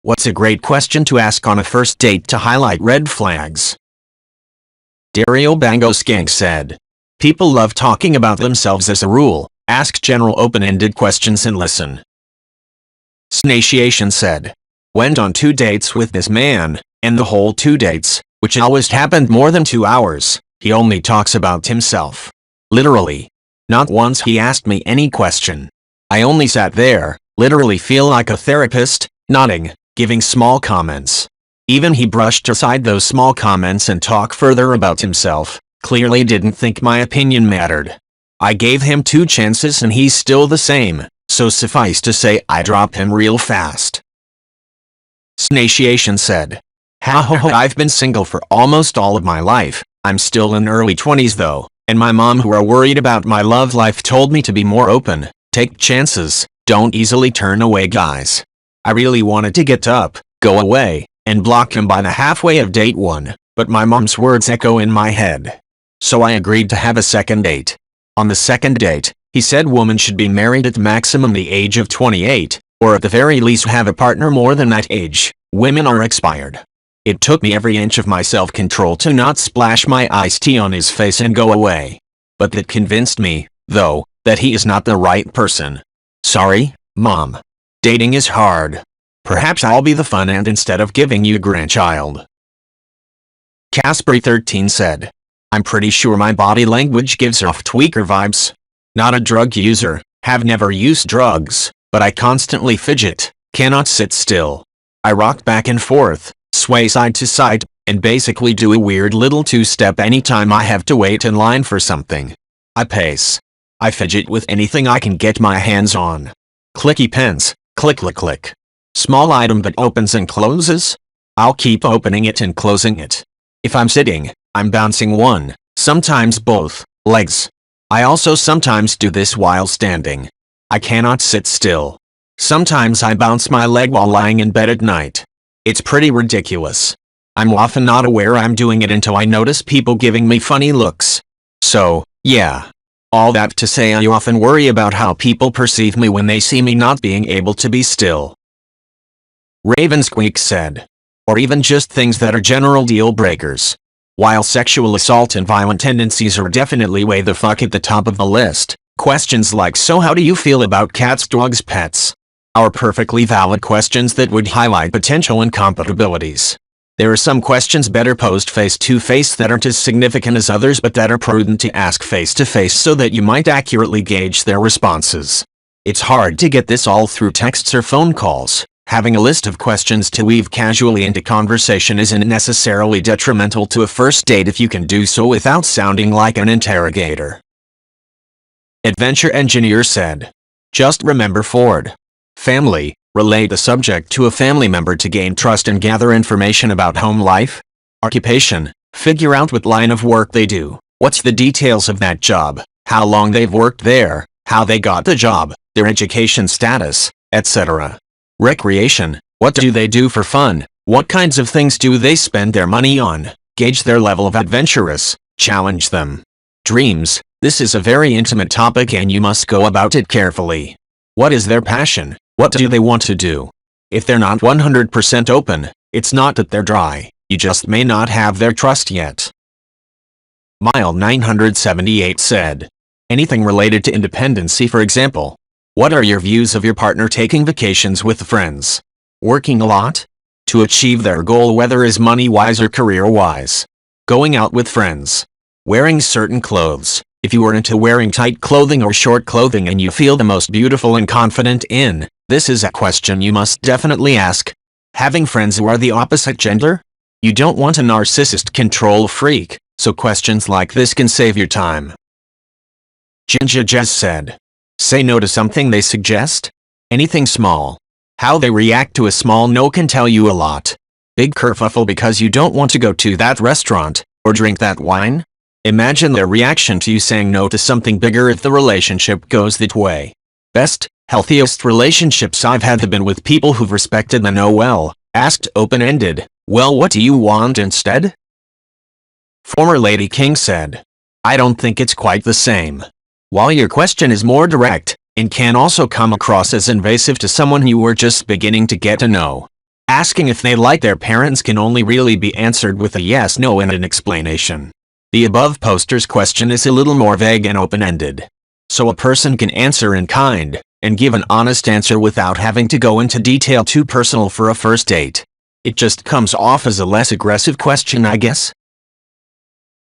What's a great question to ask on a first date to highlight red flags? Dario Bango Skank said, people love talking about themselves as a rule. Ask general open-ended questions and listen. Snatiation said, went on 2 dates with this man, and the whole 2 dates, which always happened more than 2 hours, he only talks about himself. Literally. Not once he asked me any question. I only sat there, literally feel like a therapist, nodding, giving small comments. Even he brushed aside those small comments and talked further about himself, clearly didn't think my opinion mattered. I gave him 2 chances and he's still the same, so suffice to say I dropped him real fast. Snatiation said, I've been single for almost all of my life. I'm still in early 20s though, and my mom who are worried about my love life told me to be more open, take chances, don't easily turn away guys. I really wanted to get up, go away, and block him by the halfway of date 1, but my mom's words echo in my head. So I agreed to have a second date. On the second date, he said women should be married at maximum the age of 28, or at the very least have a partner more than that age. Women are expired. It took me every inch of my self-control to not splash my iced tea on his face and go away. But that convinced me, though, that he is not the right person. Sorry, Mom. Dating is hard. Perhaps I'll be the fun end instead of giving you a grandchild. Caspery13 said, I'm pretty sure my body language gives off tweaker vibes. Not a drug user, have never used drugs, but I constantly fidget, cannot sit still. I rock back and forth, sway side to side, and basically do a weird little 2-step anytime I have to wait in line for something. I pace. I fidget with anything I can get my hands on. Clicky pens, click click click. Small item that opens and closes? I'll keep opening it and closing it. If I'm sitting, I'm bouncing one, sometimes both, legs. I also sometimes do this while standing. I cannot sit still. Sometimes I bounce my leg while lying in bed at night. It's pretty ridiculous. I'm often not aware I'm doing it until I notice people giving me funny looks. So, yeah. All that to say I often worry about how people perceive me when they see me not being able to be still. Ravensqueak said. Or even just things that are general deal breakers. While sexual assault and violent tendencies are definitely way the fuck at the top of the list, questions like so how do you feel about cats, dogs, pets? Are perfectly valid questions that would highlight potential incompatibilities. There are some questions better posed face-to-face that aren't as significant as others but that are prudent to ask face-to-face so that you might accurately gauge their responses. It's hard to get this all through texts or phone calls. Having a list of questions to weave casually into conversation isn't necessarily detrimental to a first date if you can do so without sounding like an interrogator. Adventure Engineer said. Just remember Ford. Family. Relate the subject to a family member to gain trust and gather information about home life. Occupation. Figure out what line of work they do, what's the details of that job, how long they've worked there, how they got the job, their education status, etc. Recreation. What do they do for fun? What kinds of things do they spend their money on? Gauge their level of adventurous. Challenge them. Dreams. This is a very intimate topic and you must go about it carefully. What is their passion? What do they want to do? If they're not 100% open, it's not that they're dry, you just may not have their trust yet. Mile 978 said. Anything related to independency, for example. What are your views of your partner taking vacations with friends? Working a lot? To achieve their goal, whether is money-wise or career-wise. Going out with friends. Wearing certain clothes. If you are into wearing tight clothing or short clothing and you feel the most beautiful and confident in, this is a question you must definitely ask. Having friends who are the opposite gender? You don't want a narcissist control freak, so questions like this can save your time. Jinja Jess said. Say no to something they suggest? Anything small. How they react to a small no can tell you a lot. Big kerfuffle because you don't want to go to that restaurant, or drink that wine? Imagine their reaction to you saying no to something bigger if the relationship goes that way. Best, healthiest relationships I've had have been with people who've respected the no well, asked open-ended, well, what do you want instead? Former Lady King said. I don't think it's quite the same. While your question is more direct, it can also come across as invasive to someone you were just beginning to get to know. Asking if they like their parents can only really be answered with a yes, no, and an explanation. The above poster's question is a little more vague and open-ended. So a person can answer in kind, and give an honest answer without having to go into detail too personal for a first date. It just comes off as a less aggressive question, I guess.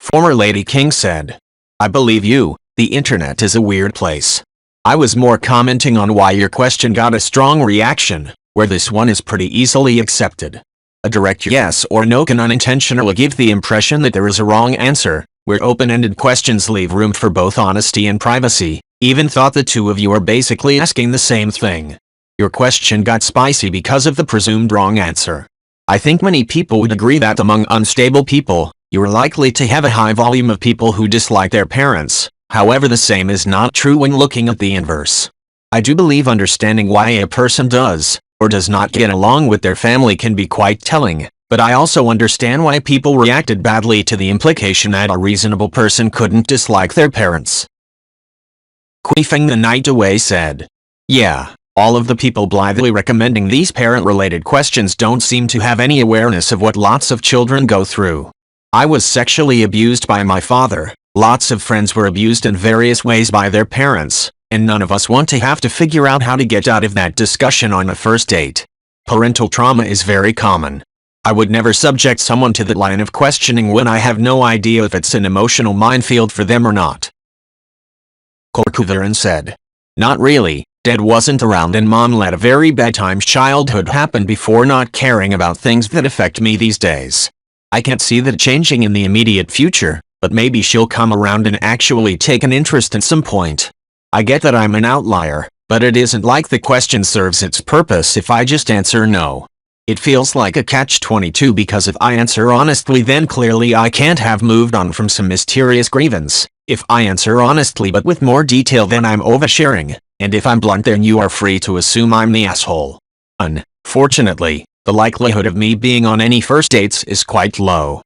Former Lady King said, I believe you, the internet is a weird place. I was more commenting on why your question got a strong reaction, where this one is pretty easily accepted. A direct yes or no can unintentionally give the impression that there is a wrong answer, where open-ended questions leave room for both honesty and privacy. Even thought the two of you are basically asking the same thing. Your question got spicy because of the presumed wrong answer. I think many people would agree that among unstable people, you are likely to have a high volume of people who dislike their parents. However, the same is not true when looking at the inverse. I do believe understanding why a person does, or does not get along with their family can be quite telling, but I also understand why people reacted badly to the implication that a reasonable person couldn't dislike their parents. Queefing the night away said, yeah, all of the people blithely recommending these parent-related questions don't seem to have any awareness of what lots of children go through. I was sexually abused by my father. Lots of friends were abused in various ways by their parents, and none of us want to have to figure out how to get out of that discussion on a first date. Parental trauma is very common. I would never subject someone to that line of questioning when I have no idea if it's an emotional minefield for them or not. Corcovaran said, not really. Dad wasn't around and Mom let a very bad time childhood happen before not caring about things that affect me these days. I can't see that changing in the immediate future, but maybe she'll come around and actually take an interest at some point. I get that I'm an outlier, but it isn't like the question serves its purpose if I just answer no. It feels like a catch-22 because if I answer honestly then clearly I can't have moved on from some mysterious grievance. If I answer honestly but with more detail then I'm oversharing, and if I'm blunt then you are free to assume I'm the asshole. Unfortunately, the likelihood of me being on any first dates is quite low.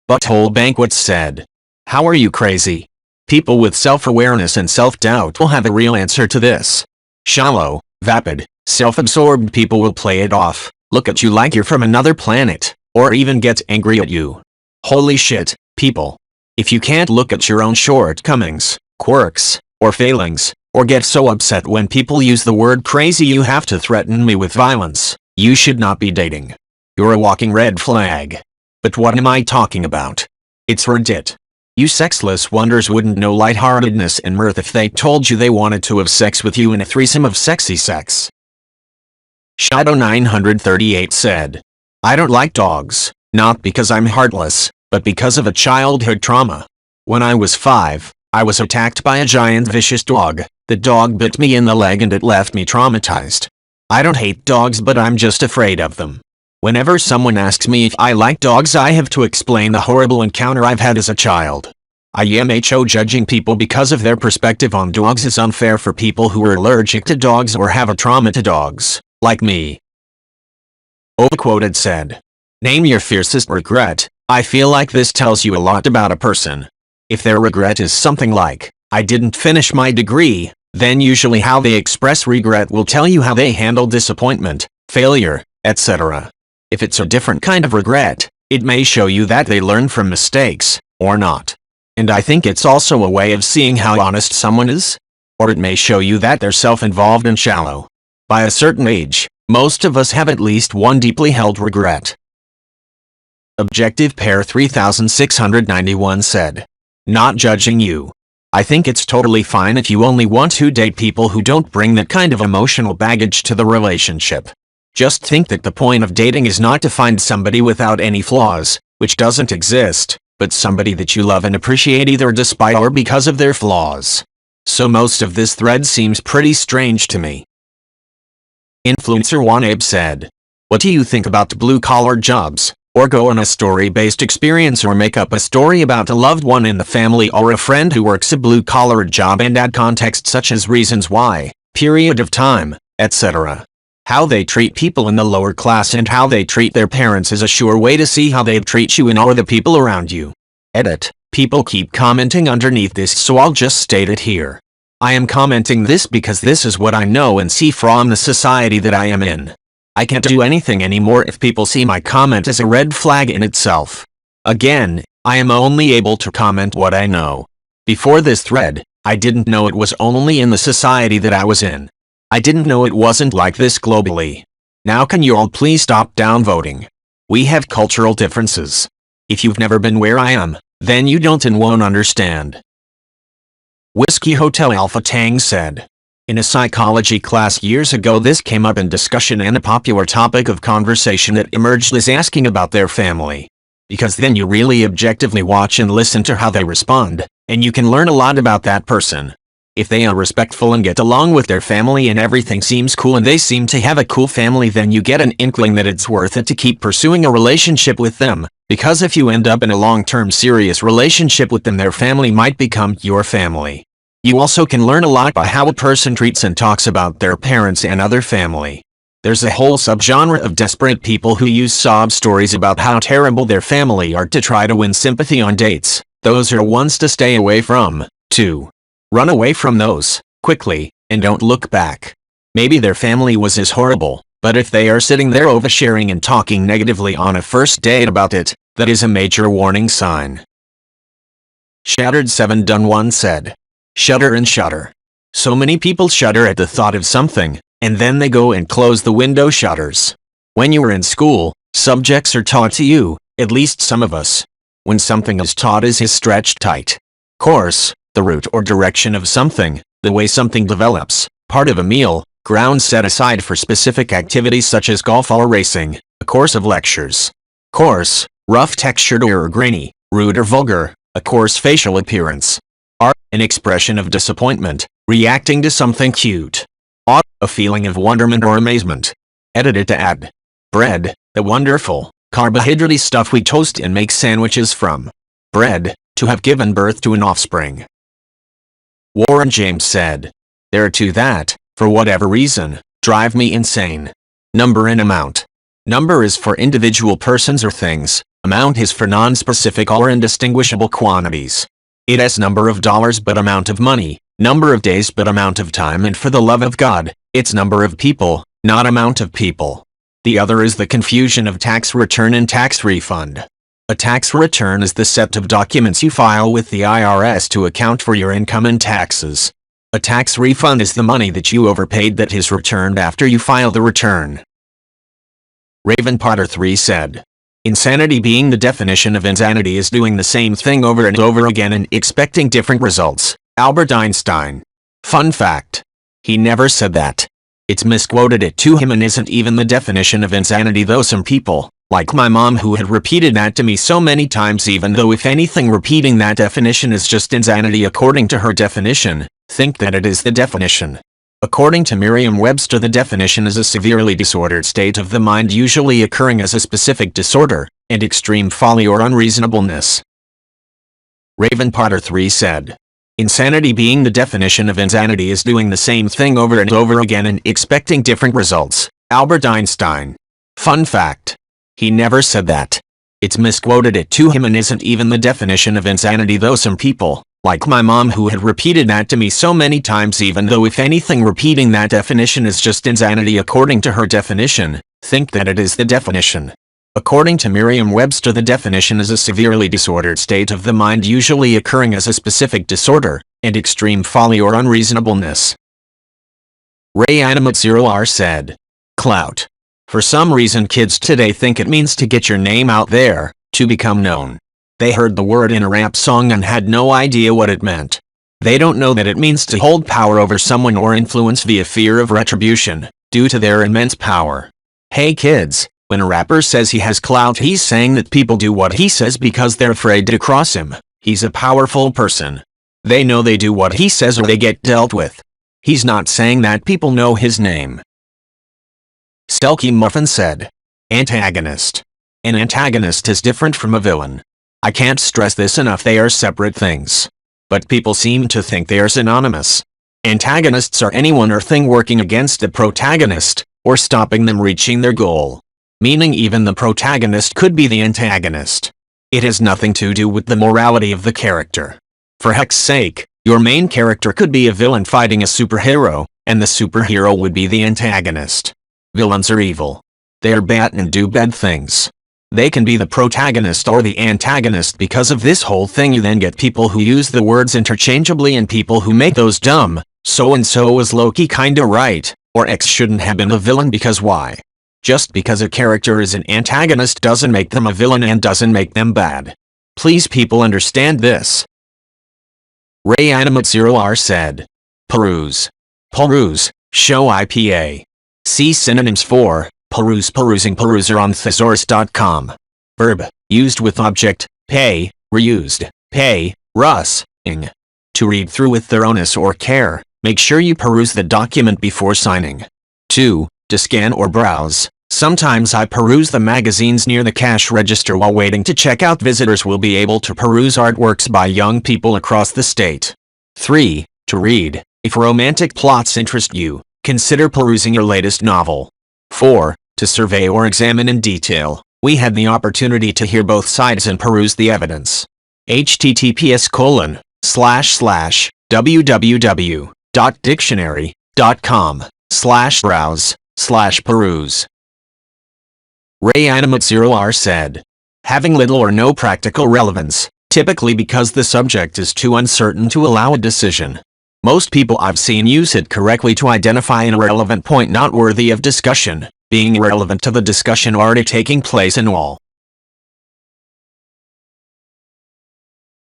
Butthole Banquets said, how are you crazy? People with self-awareness and self-doubt will have a real answer to this. Shallow, vapid, self-absorbed people will play it off, look at you like you're from another planet, or even get angry at you. Holy shit, people. If you can't look at your own shortcomings, quirks, or failings, or get so upset when people use the word crazy you have to threaten me with violence, you should not be dating. You're a walking red flag. But what am I talking about? It's Reddit. You sexless wonders wouldn't know lightheartedness and mirth if they told you they wanted to have sex with you in a threesome of sexy sex. Shadow 938 said, I don't like dogs, not because I'm heartless, but because of a childhood trauma. When I was 5, I was attacked by a giant vicious dog. The dog bit me in the leg and it left me traumatized. I don't hate dogs but I'm just afraid of them. Whenever someone asks me if I like dogs I have to explain the horrible encounter I've had as a child. Judging people because of their perspective on dogs is unfair for people who are allergic to dogs or have a trauma to dogs, like me. Overquoted said, name your fiercest regret. I feel like this tells you a lot about a person. If their regret is something like, I didn't finish my degree, then usually how they express regret will tell you how they handle disappointment, failure, etc. If it's a different kind of regret, it may show you that they learn from mistakes, or not. And I think it's also a way of seeing how honest someone is. Or it may show you that they're self-involved and shallow. By a certain age, most of us have at least one deeply held regret. Objective Pair 3691 said, not judging you. I think it's totally fine if you only want to date people who don't bring that kind of emotional baggage to the relationship. Just think that the point of dating is not to find somebody without any flaws, which doesn't exist, but somebody that you love and appreciate either despite or because of their flaws. So most of this thread seems pretty strange to me. Influencer Juanabe said, what do you think about blue-collar jobs? Or go on a story-based experience or make up a story about a loved one in the family or a friend who works a blue-collar job and add context such as reasons why, period of time, etc. How they treat people in the lower class and how they treat their parents is a sure way to see how they treat you and or the people around you. Edit. People keep commenting underneath this so I'll just state it here. I am commenting this because this is what I know and see from the society that I am in. I can't do anything anymore if people see my comment as a red flag in itself. Again, I am only able to comment what I know. Before this thread, I didn't know it was only in the society that I was in. I didn't know it wasn't like this globally. Now can you all please stop downvoting? We have cultural differences. If you've never been where I am, then you don't and won't understand. Whiskey Hotel Alpha Tang said. In a psychology class years ago, this came up in discussion, and a popular topic of conversation that emerged is asking about their family. Because then you really objectively watch and listen to how they respond, and you can learn a lot about that person. If they are respectful and get along with their family and everything seems cool and they seem to have a cool family, then you get an inkling that it's worth it to keep pursuing a relationship with them, because if you end up in a long-term serious relationship with them, their family might become your family. You also can learn a lot by how a person treats and talks about their parents and other family. There's a whole subgenre of desperate people who use sob stories about how terrible their family are to try to win sympathy on dates. Those are ones to stay away from, too. Run away from those, quickly, and don't look back. Maybe their family was as horrible, but if they are sitting there oversharing and talking negatively on a first date about it, that is a major warning sign. Shattered 7 Done 1 said. Shudder and shudder. So many people shudder at the thought of something, and then they go and close the window shutters. When you were in school, subjects are taught to you, at least some of us. When something is taught is stretched tight. Course, the route or direction of something, the way something develops, part of a meal, grounds set aside for specific activities such as golf or racing, a course of lectures. Course, rough textured or grainy, rude or vulgar, a coarse facial appearance. Art, an expression of disappointment, reacting to something cute. Ought, a feeling of wonderment or amazement. Edited to add. Bread, the wonderful, carbohydrate stuff we toast and make sandwiches from. Bread, to have given birth to an offspring. Warren James said. There are two that, for whatever reason, drive me insane. Number and amount. Number is for individual persons or things. Amount is for non-specific or indistinguishable quantities. It has number of dollars but amount of money, number of days but amount of time, and for the love of God, it's number of people, not amount of people. The other is the confusion of tax return and tax refund. A tax return is the set of documents you file with the IRS to account for your income and taxes. A tax refund is the money that you overpaid that is returned after you file the return. Raven Potter 3 said. Insanity being the definition of insanity is doing the same thing over and over again and expecting different results. Albert Einstein. Fun fact. He never said that. It's misquoted it to him and isn't even the definition of insanity, though some people, like my mom who had repeated that to me so many times, even though if anything repeating that definition is just insanity according to her definition, think that it is the definition. According to Merriam-Webster, the definition is a severely disordered state of the mind usually occurring as a specific disorder, and extreme folly or unreasonableness. Raven Potter 3 said. Insanity being the definition of insanity is doing the same thing over and over again and expecting different results. Albert Einstein. Fun fact. He never said that. It's misquoted it to him and isn't even the definition of insanity, though some people, like my mom who had repeated that to me so many times, even though if anything repeating that definition is just insanity according to her definition, think that it is the definition. According to Merriam-Webster, the definition is a severely disordered state of the mind usually occurring as a specific disorder, and extreme folly or unreasonableness. Ray Animate 0R said. Clout. For some reason kids today think it means to get your name out there, to become known. They heard the word in a rap song and had no idea what it meant. They don't know that it means to hold power over someone or influence via fear of retribution, due to their immense power. Hey kids, when a rapper says he has clout, he's saying that people do what he says because they're afraid to cross him. He's a powerful person. They know they do what he says or they get dealt with. He's not saying that people know his name. Selkie Muffin said. Antagonist. An antagonist is different from a villain. I can't stress this enough, they are separate things. But people seem to think they are synonymous. Antagonists are anyone or thing working against the protagonist, or stopping them reaching their goal. Meaning even the protagonist could be the antagonist. It has nothing to do with the morality of the character. For heck's sake, your main character could be a villain fighting a superhero, and the superhero would be the antagonist. Villains are evil. They are bad and do bad things. They can be the protagonist or the antagonist. Because of this whole thing, you then get people who use the words interchangeably and people who make those dumb. So-and-so was low-key kinda right, or X shouldn't have been a villain because Y. Just because a character is an antagonist doesn't make them a villain and doesn't make them bad. Please people understand this. RayAnimate0R said. Peruse. Peruse, show IPA. See synonyms for peruse, perusing, peruser on thesaurus.com. Verb, used with object, pay, reused, pay, rus-ing. To read through with thoroughness or care, make sure you peruse the document before signing. 2. To scan or browse. Sometimes I peruse the magazines near the cash register while waiting to check out. Visitors will be able to peruse artworks by young people across the state. 3. To read. If romantic plots interest you, consider perusing your latest novel. 4. To survey or examine in detail. We had the opportunity to hear both sides and peruse the evidence. https://www.dictionary.com/browse/peruse. RayAnimate0R said. Having little or no practical relevance, typically because the subject is too uncertain to allow a decision. Most people I've seen use it correctly to identify an irrelevant point not worthy of discussion, being irrelevant to the discussion already taking place and all.